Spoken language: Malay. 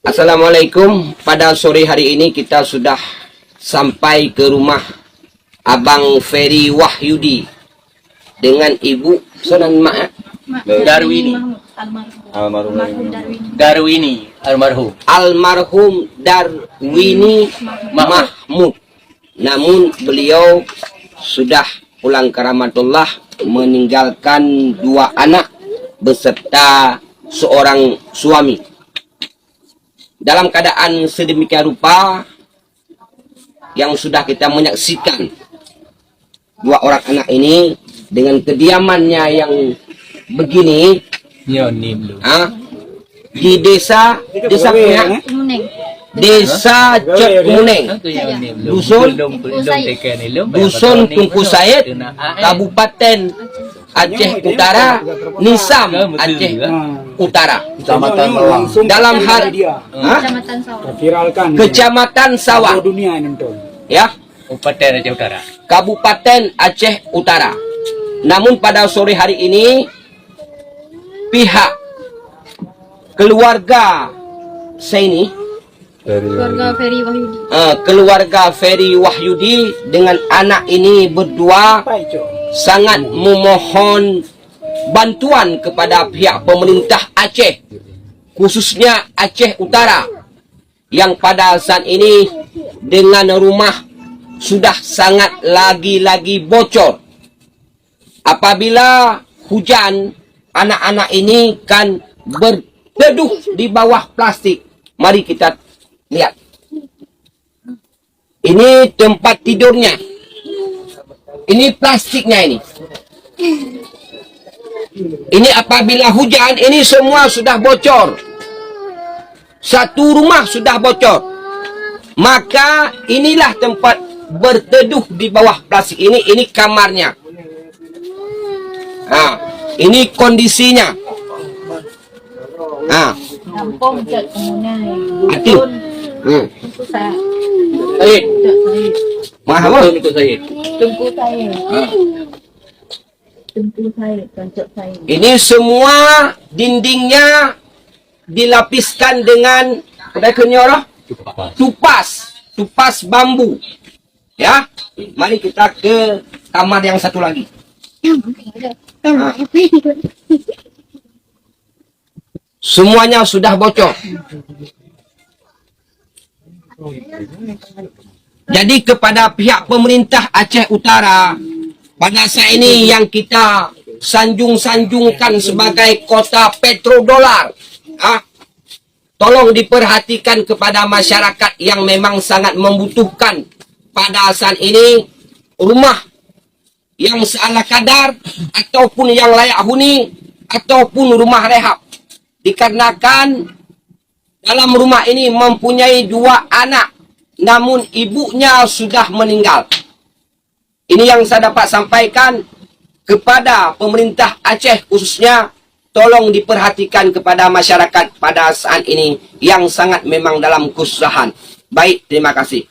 Assalamualaikum. Pada sore hari ini kita sudah sampai ke rumah Abang Ferry Wahyudi dengan Ibu Sanan Mak Darwini. Darwini almarhum Darwini Mahmud. Namun beliau sudah pulang ke rahmatullah, meninggalkan 2 anak beserta seorang suami. Dalam keadaan sedemikian rupa yang sudah kita menyaksikan 2 orang anak ini dengan kediamannya yang begini, di desa Cek Muneng, dusun Tungku Said, Kabupaten Aceh Utara, Nisam Aceh Utara, dalam hal Kecamatan Sawah, ya, Kabupaten Aceh Utara. Namun pada sore hari ini pihak keluarga saya ini, keluarga Ferry Wahyudi dengan anak ini berdua sangat memohon bantuan kepada pihak pemerintah Aceh, khususnya Aceh Utara, yang pada saat ini dengan rumah sudah sangat lagi-lagi bocor. Apabila hujan, anak-anak ini kan berteduh di bawah plastik. Mari kita lihat. Ini tempat tidurnya. Ini plastiknya ini. Ini apabila hujan, ini semua sudah bocor. Satu rumah sudah bocor. Maka inilah tempat berteduh di bawah plastik ini. Ini kamarnya. Nah, ini kondisinya. Nah, ini semua dindingnya dilapiskan dengan tupas bambu. Ya, mari kita ke kamar yang satu lagi. Semuanya sudah bocor. Jadi kepada pihak pemerintah Aceh Utara, pada saat ini yang kita sanjung-sanjungkan sebagai kota petrodolar, tolong diperhatikan kepada masyarakat yang memang sangat membutuhkan pada saat ini rumah yang seala kadar ataupun yang layak huni ataupun rumah rehab. Dikarenakan dalam rumah ini mempunyai 2 anak, namun ibunya sudah meninggal. Ini yang saya dapat sampaikan kepada pemerintah Aceh khususnya, tolong diperhatikan kepada masyarakat pada saat ini yang sangat memang dalam kesusahan. Baik, terima kasih.